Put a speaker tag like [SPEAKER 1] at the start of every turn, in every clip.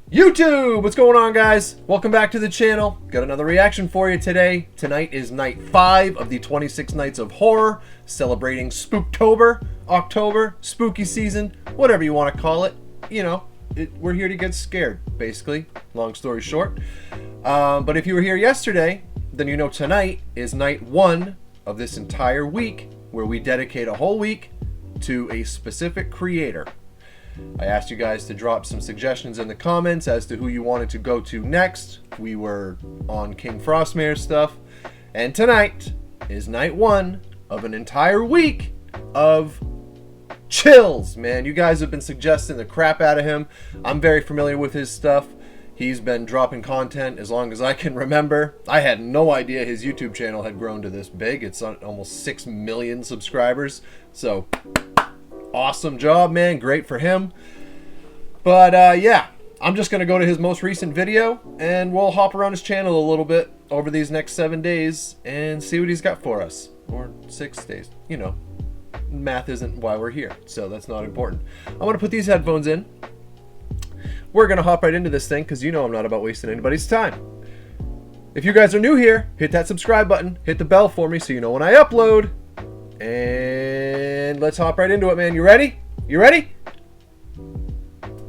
[SPEAKER 1] YouTube, what's going on, guys? Welcome back to the channel. Got another reaction for you today. Tonight is night 5 of the 26 Nights of Horror, celebrating Spooktober, October, spooky season, whatever you want to call it. You know, we're here to get scared, basically. Long story short. But if you were here yesterday, then you know tonight is night 1 of this entire week, where we dedicate a whole week to a specific creator. I asked you guys to drop some suggestions in the comments as to who you wanted to go to next. We were on King Frostmare's stuff. And tonight is night 1 of an entire week of chills, man. You guys have been suggesting the crap out of him. I'm very familiar with his stuff. He's been dropping content as long as I can remember. I had no idea his YouTube channel had grown to this big. It's on almost 6 million subscribers. So awesome job, man. Great for him. But yeah, I'm just going to go to his most recent video and we'll hop around his channel a little bit over these next 7 days and see what he's got for us. Or 6 days. You know, math isn't why we're here, so that's not important. I'm going to put these headphones in. We're going to hop right into this thing because you know I'm not about wasting anybody's time. If you guys are new here, hit that subscribe button. Hit the bell for me so you know when I upload. And let's hop right into it, man. You ready? You ready?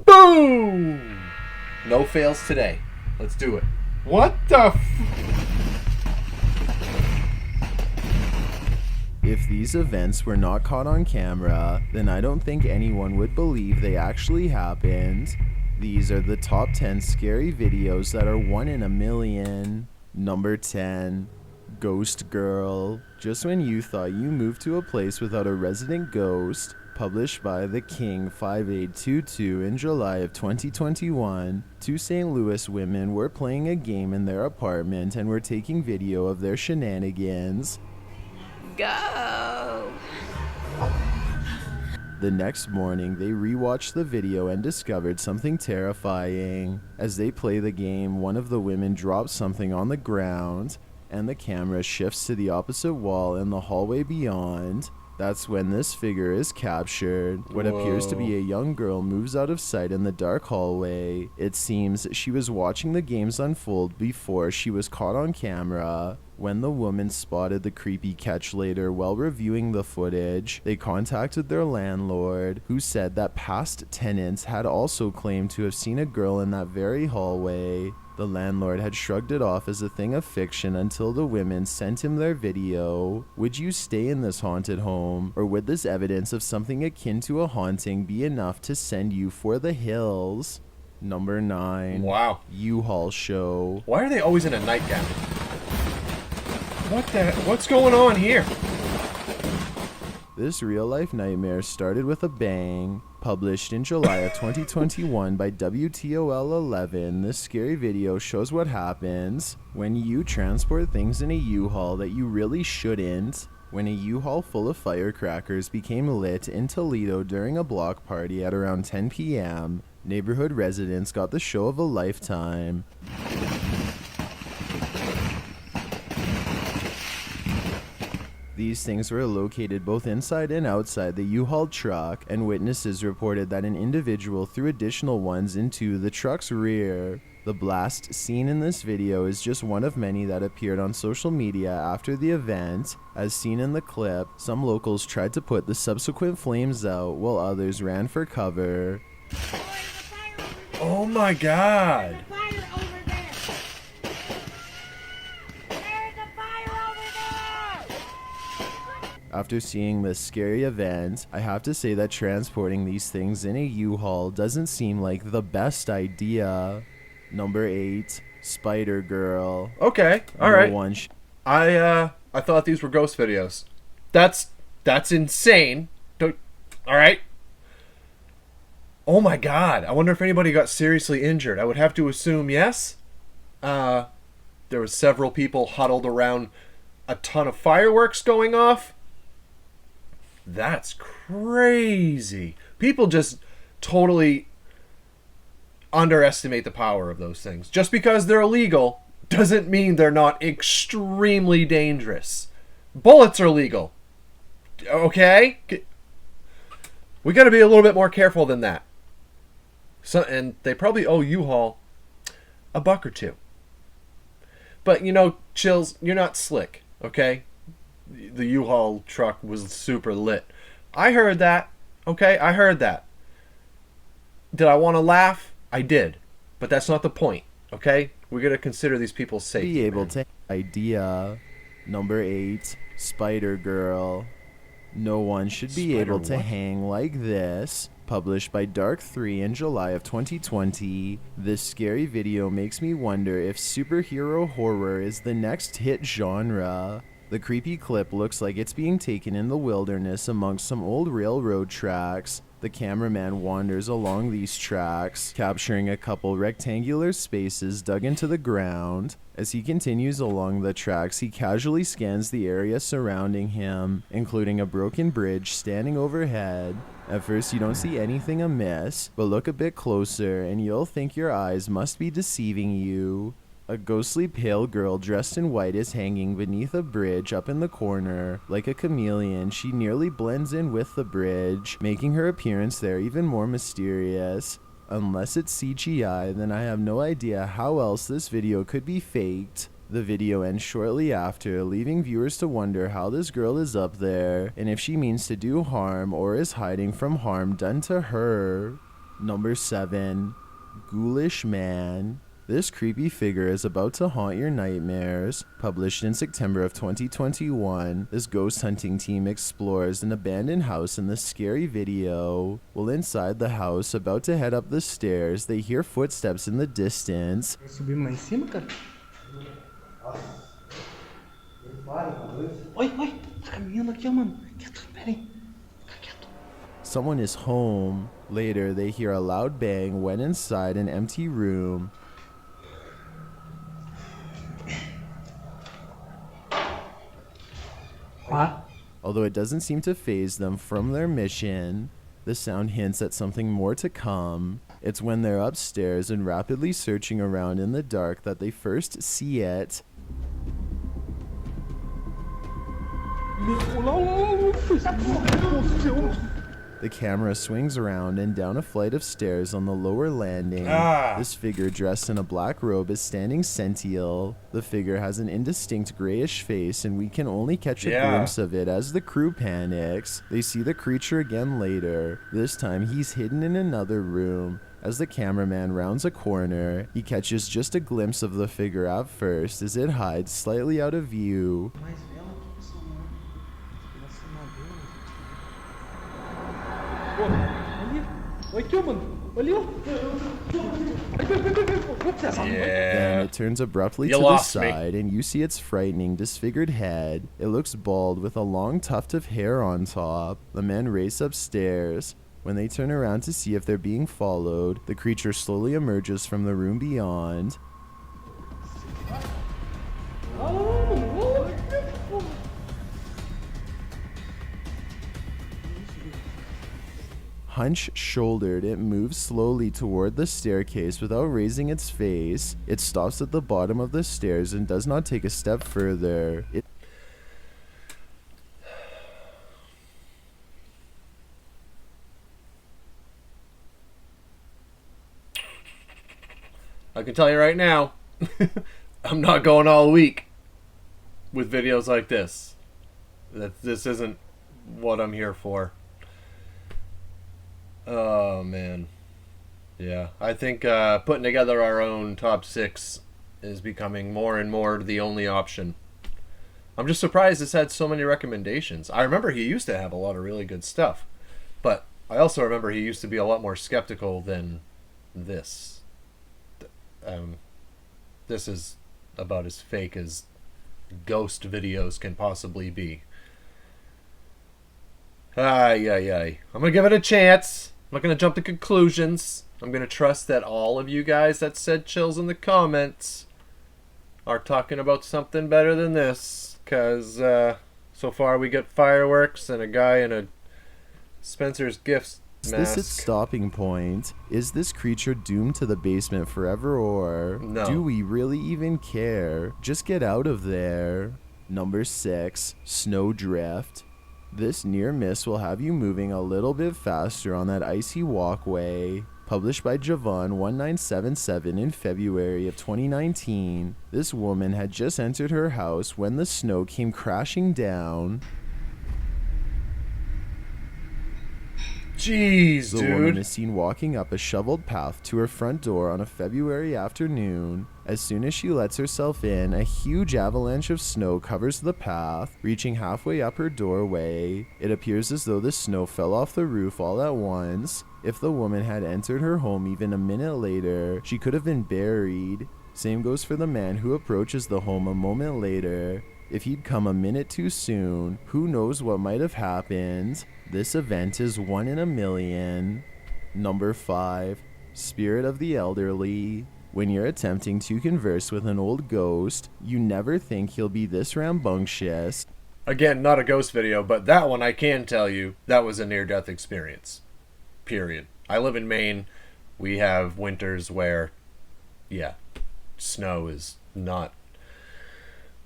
[SPEAKER 1] Boom! No fails today. Let's do it. What the
[SPEAKER 2] If these events were not caught on camera, then I don't think anyone would believe they actually happened. These are the top 10 scary videos that are 1 in a million. Number 10. Ghost Girl. Just when you thought you moved to a place without a resident ghost, published by The King 5822 in July of 2021, 2 St. Louis women were playing a game in their apartment and were taking video of their shenanigans.
[SPEAKER 3] Go!
[SPEAKER 2] The next morning, they rewatched the video and discovered something terrifying. As they play the game, one of the women drops something on the ground, and the camera shifts to the opposite wall in the hallway beyond. That's when this figure is captured. What appears to be a young girl moves out of sight in the dark hallway. It seems she was watching the games unfold before she was caught on camera. When the woman spotted the creepy catch later while reviewing the footage, they contacted their landlord, who said that past tenants had also claimed to have seen a girl in that very hallway. The landlord had shrugged it off as a thing of fiction until the women sent him their video. Would you stay in this haunted home, or would this evidence of something akin to a haunting be enough to send you for the hills? Number 9.
[SPEAKER 1] Wow.
[SPEAKER 2] U-Haul Show.
[SPEAKER 1] Why are they always in a nightgown? What's going on here?
[SPEAKER 2] This real-life nightmare started with a bang. Published in July of 2021 by WTOL 11, this scary video shows what happens when you transport things in a U-Haul that you really shouldn't. When a U-Haul full of firecrackers became lit in Toledo during a block party at around 10 p.m., neighborhood residents got the show of a lifetime. These things were located both inside and outside the U-Haul truck, and witnesses reported that an individual threw additional ones into the truck's rear. The blast seen in this video is just one of many that appeared on social media after the event. As seen in the clip, some locals tried to put the subsequent flames out while others ran for cover.
[SPEAKER 1] Oh my god.
[SPEAKER 2] After seeing this scary event, I have to say that transporting these things in a U-Haul doesn't seem like the best idea. Number 8. Spider Girl.
[SPEAKER 1] Okay, alright. I thought these were ghost videos. That's insane. Alright. Oh my god, I wonder if anybody got seriously injured. I would have to assume yes. There were several people huddled around a ton of fireworks going off. That's crazy. People just totally underestimate the power of those things. Just because they're illegal doesn't mean they're not extremely dangerous. Bullets are legal. Okay? We got to be a little bit more careful than that. So, and they probably owe U-Haul a buck or two. But you know, Chills, you're not slick, okay? The U-Haul truck was super lit. I heard that, okay? I heard that. Did I want to laugh? I did. But that's not the point, okay? We're going to consider these people safe.
[SPEAKER 2] Be able to idea. Number 8, Spider Girl. No one should be able to hang like this. Published by Dark 3 in July of 2020, this scary video makes me wonder if superhero horror is the next hit genre. The creepy clip looks like it's being taken in the wilderness amongst some old railroad tracks. The cameraman wanders along these tracks, capturing a couple rectangular spaces dug into the ground. As he continues along the tracks, he casually scans the area surrounding him, including a broken bridge standing overhead. At first you don't see anything amiss, but look a bit closer and you'll think your eyes must be deceiving you. A ghostly pale girl dressed in white is hanging beneath a bridge up in the corner. Like a chameleon, she nearly blends in with the bridge, making her appearance there even more mysterious. Unless it's CGI, then I have no idea how else this video could be faked. The video ends shortly after, leaving viewers to wonder how this girl is up there, and if she means to do harm or is hiding from harm done to her. Number 7. Ghoulish Man. This creepy figure is about to haunt your nightmares. Published in September of 2021, this ghost hunting team explores an abandoned house in the scary video. While inside the house, about to head up the stairs, they hear footsteps in the distance.
[SPEAKER 3] Subimos lá em cima, cara? Oi, oi, tá caminhando aqui, ó, mano. Quieto, pera aí. Fica quieto.
[SPEAKER 2] Someone is home. Later, they hear a loud bang when inside an empty room. Although it doesn't seem to faze them from their mission, the sound hints at something more to come. It's when they're upstairs and rapidly searching around in the dark that they first see it. The camera swings around and down a flight of stairs on the lower landing. This figure dressed in a black robe is standing sential. The figure has an indistinct grayish face and we can only catch a glimpse of it as the crew panics. They see the creature again later. This time he's hidden in another room. As the cameraman rounds a corner, he catches just a glimpse of the figure at first as it hides slightly out of view. Then it turns abruptly to the side and you see its frightening disfigured head. It looks bald with a long tuft of hair on top. The men race upstairs. When they turn around to see if they're being followed, the creature slowly emerges from the room beyond. Hunch-shouldered, it moves slowly toward the staircase without raising its face. It stops at the bottom of the stairs and does not take a step further.
[SPEAKER 1] I can tell you right now, I'm not going all week with videos like this. This isn't what I'm here for. Oh, man. Yeah, I think putting together our own top 6 is becoming more and more the only option. I'm just surprised this had so many recommendations. I remember he used to have a lot of really good stuff, but I also remember he used to be a lot more skeptical than this. This is about as fake as ghost videos can possibly be. I'm gonna give it a chance. I'm not gonna jump to conclusions. I'm gonna trust that all of you guys that said chills in the comments are talking about something better than this, because so far we got fireworks and a guy in a Spencer's Gifts mask.
[SPEAKER 2] Is this its stopping point? Is this creature doomed to the basement forever, or do we really even care? Just get out of there. Number 6, Snowdrift. This near miss will have you moving a little bit faster on that icy walkway. Published by Javon1977 in February of 2019, this woman had just entered her house when the snow came crashing down.
[SPEAKER 1] Jeez,
[SPEAKER 2] The woman is seen walking up a shoveled path to her front door on a February afternoon. As soon as she lets herself in, a huge avalanche of snow covers the path, reaching halfway up her doorway. It appears as though the snow fell off the roof all at once. If the woman had entered her home even a minute later, she could have been buried. Same goes for the man who approaches the home a moment later. If he'd come a minute too soon, who knows what might have happened. This event is 1 in a million. Number 5. Spirit of the elderly. When you're attempting to converse with an old ghost, you never think he'll be this rambunctious.
[SPEAKER 1] Again, not a ghost video, but that one I can tell you, that was a near-death experience. Period. I live in Maine. We have winters where, yeah, snow is not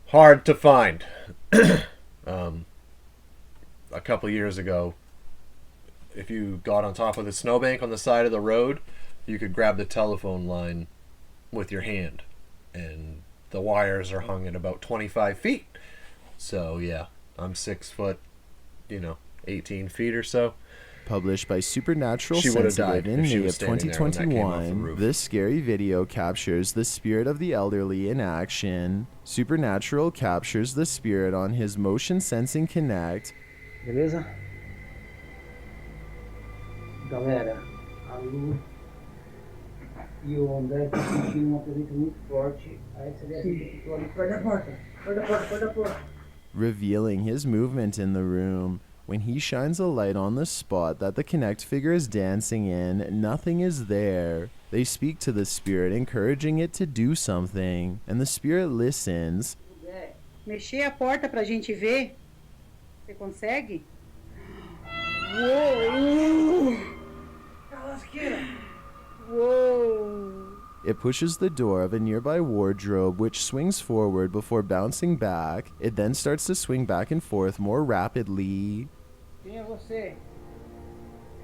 [SPEAKER 1] hard to find. A couple years ago, if you got on top of the snowbank on the side of the road, you could grab the telephone line with your hand, and the wires are hung at about 25 feet. So yeah, I'm 6 foot, 18 feet or so.
[SPEAKER 2] Published by Supernatural
[SPEAKER 1] She would have
[SPEAKER 2] Sensitive
[SPEAKER 1] died
[SPEAKER 2] in
[SPEAKER 1] if she
[SPEAKER 2] May
[SPEAKER 1] was
[SPEAKER 2] of
[SPEAKER 1] standing there when that came off the
[SPEAKER 2] 2021,
[SPEAKER 1] roof.
[SPEAKER 2] this scary video captures the spirit of the elderly in action. Supernatural captures the spirit on his motion sensing Kinect.
[SPEAKER 3] Beleza? Galera, a Lu e o André estão sentindo uma presença muito forte. Aí você vê assim que ficou ali perto da porta. Perto da porta.
[SPEAKER 2] Revealing his movement in the room. When he shines a light on the spot that the Kinect figure is dancing in, nothing is there. They speak to the spirit, encouraging it to do something, and the spirit listens.
[SPEAKER 4] Mexer a porta pra gente ver. Você consegue? Uou! Uou!
[SPEAKER 2] It pushes the door of a nearby wardrobe, which swings forward before bouncing back. It then starts to swing back and forth more rapidly.
[SPEAKER 3] Quem é você?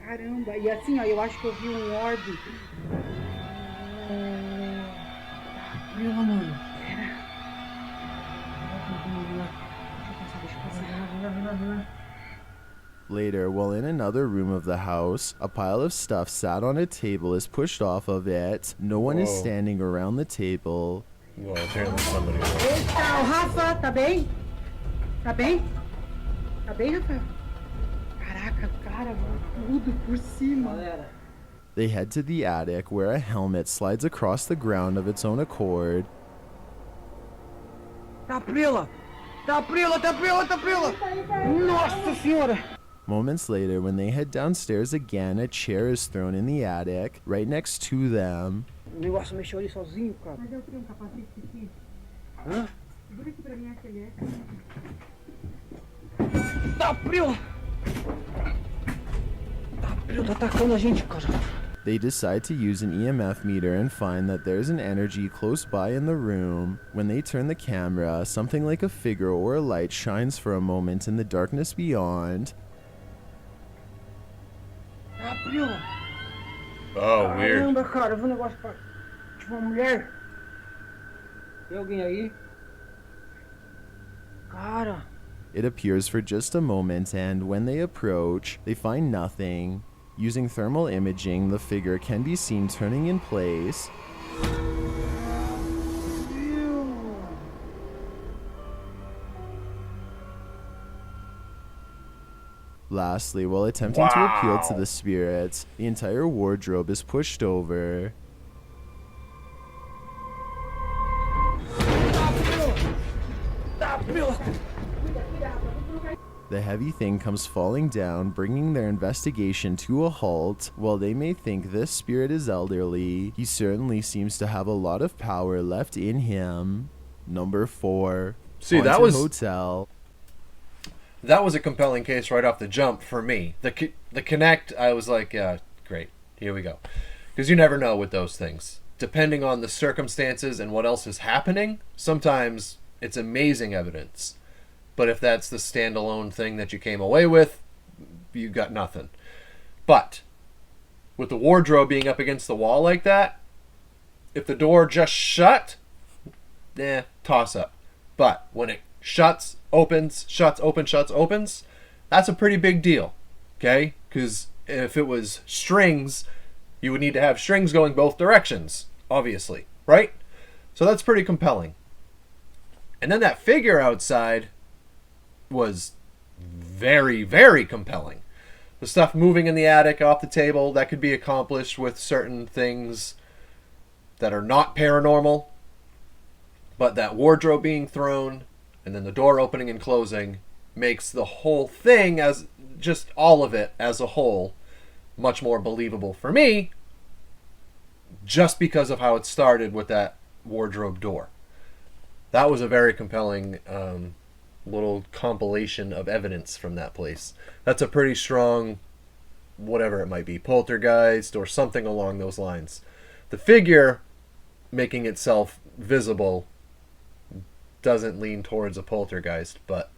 [SPEAKER 4] Caramba, e assim, ó, eu acho que eu vi um orbe.
[SPEAKER 3] Viu, mano?
[SPEAKER 2] Later, while in another room of the house, a pile of stuff sat on a table is pushed off of it. No one is
[SPEAKER 1] Whoa.
[SPEAKER 2] standing around the table.
[SPEAKER 1] Well, apparently somebody was.
[SPEAKER 4] Eita, o Rafa, tá bem? Tá bem? Tá bem, Rafael? Caraca, cara, tudo por cima.
[SPEAKER 3] Galera,
[SPEAKER 2] They head to the attic, where a helmet slides across the ground of its own accord.
[SPEAKER 3] tá prela! Tá prela! Nossa senhora!
[SPEAKER 2] Moments later, when they head downstairs again, a chair is thrown in the attic, right next to them.
[SPEAKER 3] O negócio mexeu ali sozinho, cara.
[SPEAKER 4] Mas eu tenho um capacete aqui.
[SPEAKER 3] Hã?
[SPEAKER 4] Segura aqui pra mim aquele.
[SPEAKER 3] Tá prela! Tá atacando a gente, cara.
[SPEAKER 2] They decide to use an EMF meter and find that there's an energy close by in the room. When they turn the camera, something like a figure or a light shines for a moment in the darkness beyond.
[SPEAKER 3] Tá prela!
[SPEAKER 1] Oh, weird.
[SPEAKER 3] Caramba, cara, eu vi um negócio de uma mulher. Tem alguém aí? Cara,
[SPEAKER 2] It appears for just a moment, and when they approach, they find nothing. Using thermal imaging, the figure can be seen turning in place. Lastly, while attempting to appeal to
[SPEAKER 1] Wow.
[SPEAKER 2] the spirits, the entire wardrobe is pushed over.
[SPEAKER 3] tá prela!
[SPEAKER 2] The heavy thing comes falling down, bringing their investigation to a halt. While they may think this spirit is elderly, he certainly seems to have a lot of power left in him. Number 4.
[SPEAKER 1] See, that
[SPEAKER 2] Haunted
[SPEAKER 1] was-
[SPEAKER 2] Hotel.
[SPEAKER 1] That was a compelling case right off the jump for me. The Kinect, I was like, yeah, great, here we go. Because you never know with those things. Depending on the circumstances and what else is happening, sometimes it's amazing evidence. But if that's the standalone thing that you came away with, you got nothing. But with the wardrobe being up against the wall like that, if the door just shut, toss up. But when it shuts, opens, shuts, opens, shuts, opens, that's a pretty big deal, okay? Because if it was strings, you would need to have strings going both directions, obviously, right? So that's pretty compelling. And then that figure outside was very, very compelling. The stuff moving in the attic off the table, that could be accomplished with certain things that are not paranormal. But that wardrobe being thrown and then the door opening and closing makes the whole thing, as just all of it as a whole, much more believable for me, just because of how it started with that wardrobe door. That was a very compelling little compilation of evidence from that place. That's a pretty strong, whatever it might be, poltergeist or something along those lines. The figure making itself visible doesn't lean towards a poltergeist, but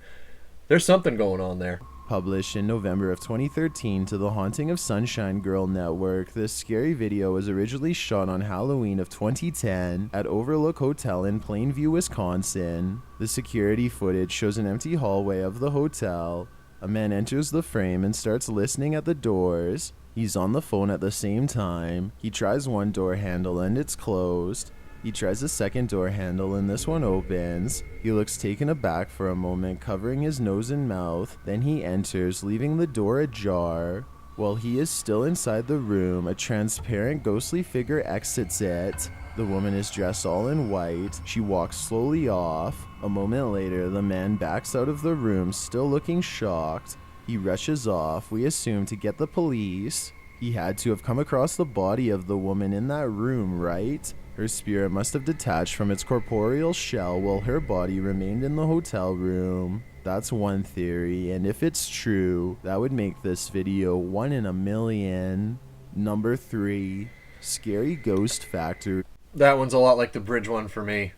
[SPEAKER 1] there's something going on there.
[SPEAKER 2] Published in November of 2013 to the Haunting of Sunshine Girl Network, this scary video was originally shot on Halloween of 2010 at Overlook Hotel in Plainview, Wisconsin. The security footage shows an empty hallway of the hotel. A man enters the frame and starts listening at the doors. He's on the phone at the same time. He tries one door handle and it's closed. He tries a second door handle and this one opens. He looks taken aback for a moment, covering his nose and mouth. Then he enters, leaving the door ajar. While he is still inside the room, a transparent ghostly figure exits it. The woman is dressed all in white. She walks slowly off. A moment later, the man backs out of the room, still looking shocked. He rushes off, we assume to get the police. He had to have come across the body of the woman in that room, right? Her spirit must have detached from its corporeal shell while her body remained in the hotel room. That's one theory, and if it's true, that would make this video 1 in a million. Number 3, Scary Ghost Factor.
[SPEAKER 1] That one's a lot like the bridge one for me.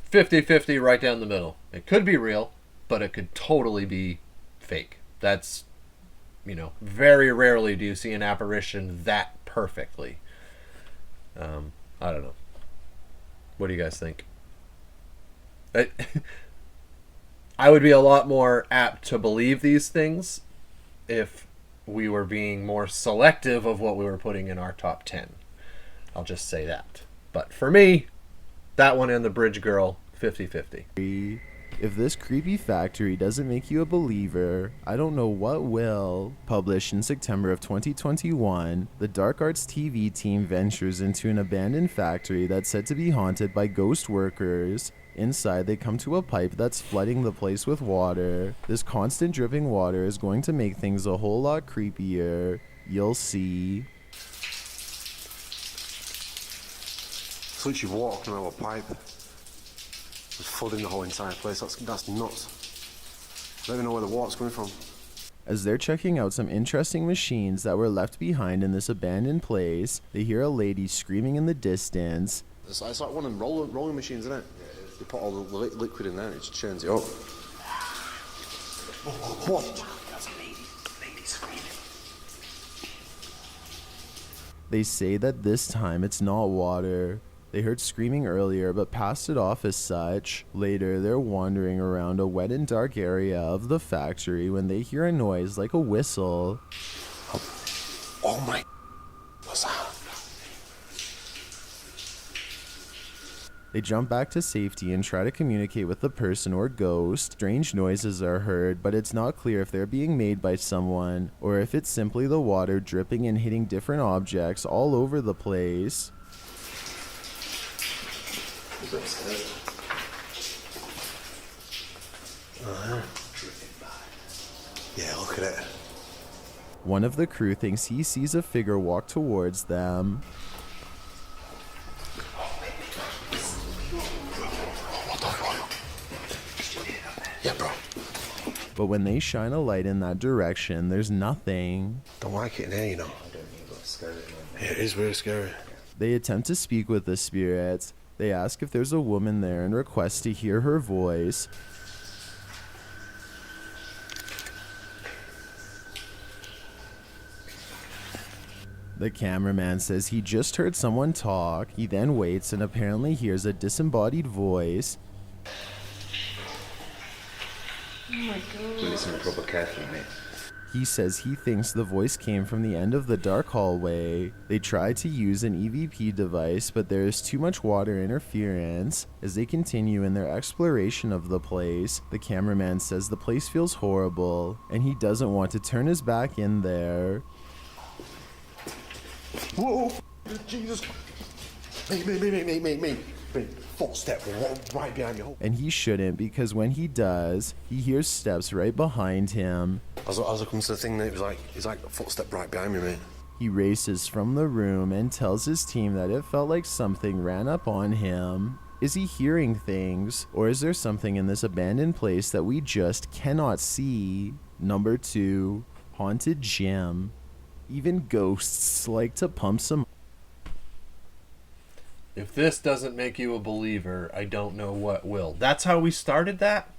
[SPEAKER 1] 50-50 right down the middle. It could be real, but it could totally be fake. That's, very rarely do you see an apparition that perfectly. I don't know. What do you guys think? I would be a lot more apt to believe these things if we were being more selective of what we were putting in our top 10. I'll just say that. But for me, that one and the Bridge Girl, 50-50.
[SPEAKER 2] If this creepy factory doesn't make you a believer, I don't know what will. Published in September of 2021, the Dark Arts TV team ventures into an abandoned factory that's said to be haunted by ghost workers. Inside, they come to a pipe that's flooding the place with water. This constant dripping water is going to make things a whole lot creepier. You'll see.
[SPEAKER 5] It's literally water coming out of a pipe. It's flooding the whole entire place. That's nuts. I don't even know where the water's coming from.
[SPEAKER 2] As they're checking out some interesting machines that were left behind in this abandoned place, they hear a lady screaming in the distance.
[SPEAKER 5] It's like one of them rolling machines, isn't it? They put all the liquid in there and it just churns it up. What? That's a lady screaming.
[SPEAKER 2] They say that this time it's not water. They heard screaming earlier but passed it off as such. Later, they're wandering around a wet and dark area of the factory when they hear a noise like a whistle.
[SPEAKER 5] Oh my... What's that?
[SPEAKER 2] They jump back to safety and try to communicate with the person or ghost. Strange noises are heard, but it's not clear if they're being made by someone or if it's simply the water dripping and hitting different objects all over the place.
[SPEAKER 5] Yeah, look at it.
[SPEAKER 2] One of the crew thinks he sees a figure walk towards them.
[SPEAKER 5] Yeah, bro.
[SPEAKER 2] But when they shine a light in that direction, there's nothing.
[SPEAKER 5] Don't like it in here, Yeah, it is very scary.
[SPEAKER 2] They attempt to speak with the spirits. They ask if there's a woman there and request to hear her voice. The cameraman says he just heard someone talk. He then waits and apparently hears a disembodied voice.
[SPEAKER 4] Oh my god.
[SPEAKER 6] Listen proper carefully, mate.
[SPEAKER 2] He says he thinks the voice came from the end of the dark hallway. They try to use an EVP device, but there is too much water interference. As they continue in their exploration of the place, the cameraman says the place feels horrible, and he doesn't want to turn his back in there.
[SPEAKER 5] Whoa! Jesus! Mate. Footstep right behind you.
[SPEAKER 2] And he shouldn't, because when he does, he hears steps right behind him.
[SPEAKER 5] As I come to the thing, it's like a footstep right behind me, mate.
[SPEAKER 2] He races from the room and tells his team that it felt like something ran up on him. Is he hearing things, or is there something in this abandoned place that we just cannot see? Number 2, haunted gym. Even ghosts like to pump some.
[SPEAKER 1] If this doesn't make you a believer, I don't know what will. That's how we started that?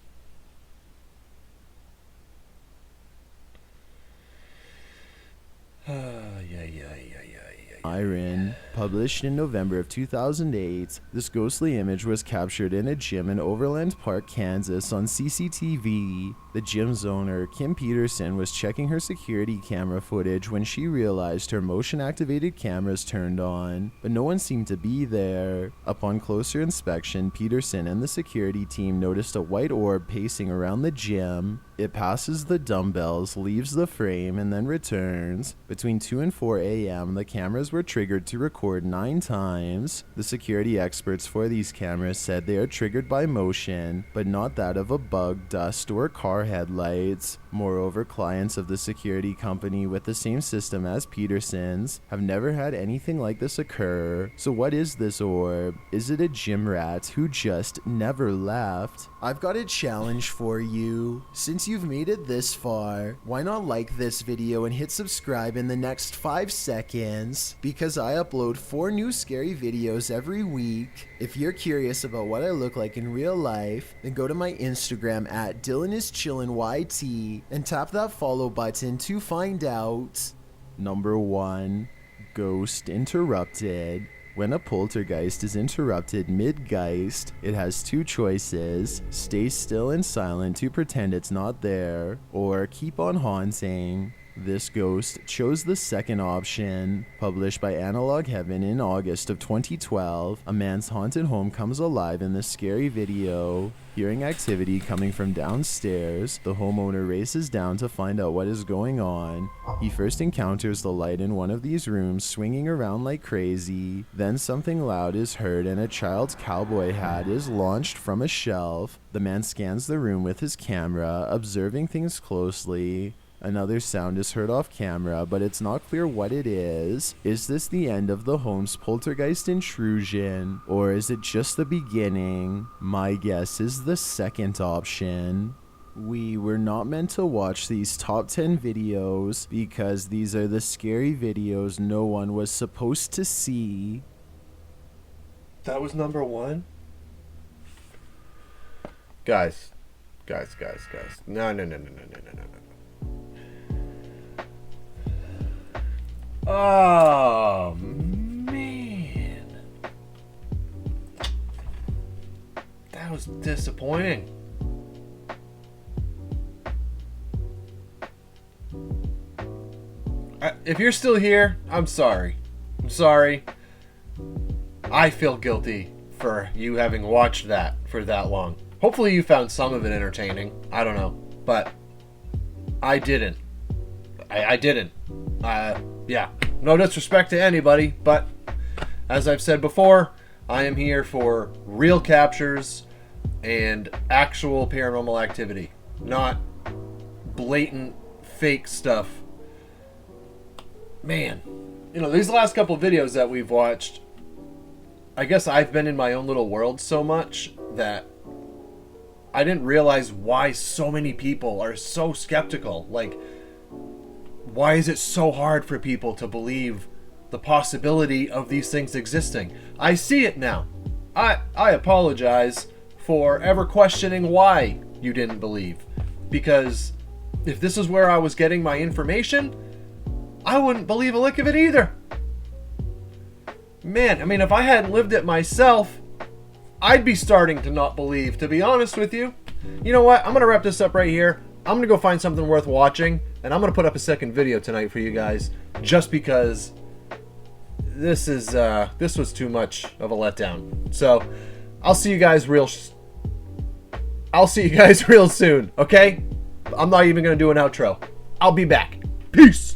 [SPEAKER 2] Iron, published in November of 2008, this ghostly image was captured in a gym in Overland Park, Kansas on CCTV. The gym's owner, Kim Peterson, was checking her security camera footage when she realized her motion-activated cameras turned on, but no one seemed to be there. Upon closer inspection, Peterson and the security team noticed a white orb pacing around the gym. It passes the dumbbells, leaves the frame, and then returns. Between 2 and 4 a.m., the cameras were triggered to record 9 times. The security experts for these cameras said they are triggered by motion, but not that of a bug, dust, or car headlights. Moreover, clients of the security company with the same system as Peterson's have never had anything like this occur. So what is this orb? Is it a gym rat who just never left? I've got a challenge for you. Since you've made it this far, why not like this video and hit subscribe in the next 5 seconds? Because I upload 4 new scary videos every week. If you're curious about what I look like in real life, then go to my Instagram at DylanIsChillinYT and tap that follow button to find out. Number 1. Ghost interrupted. When a poltergeist is interrupted mid-geist, it has 2 choices: stay still and silent to pretend it's not there, or keep on haunting. This ghost chose the second option. Published by Analog Heaven in August of 2012, a man's haunted home comes alive in this scary video. Hearing activity coming from downstairs, the homeowner races down to find out what is going on. He first encounters the light in one of these rooms swinging around like crazy. Then something loud is heard and a child's cowboy hat is launched from a shelf. The man scans the room with his camera, observing things closely. Another sound is heard off camera, but it's not clear what it is. Is this the end of the home's poltergeist intrusion, or is it just the beginning? My guess is the second option. We were not meant to watch these top 10 videos because these are the scary videos no one was supposed to see.
[SPEAKER 1] That was number 1? Guys. No. Oh, man. That was disappointing. If you're still here, I'm sorry. I feel guilty for you having watched that for that long. Hopefully you found some of it entertaining. I don't know. But I didn't. I didn't. Yeah. No disrespect to anybody, but as I've said before, I am here for real captures and actual paranormal activity, not blatant fake stuff. Man, you know, these last couple videos that we've watched, I guess I've been in my own little world so much that I didn't realize why so many people are so skeptical. Like, why is it so hard for people to believe the possibility of these things existing? I see it now. I apologize for ever questioning why you didn't believe. Because if this is where I was getting my information, I wouldn't believe a lick of it either. Man, I mean, if I hadn't lived it myself, I'd be starting to not believe, to be honest with you. You know what? I'm going to wrap this up right here. I'm going to go find something worth watching, and I'm going to put up a second video tonight for you guys, just because this was too much of a letdown. So, I'll see you guys real soon, okay? I'm not even going to do an outro. I'll be back. Peace!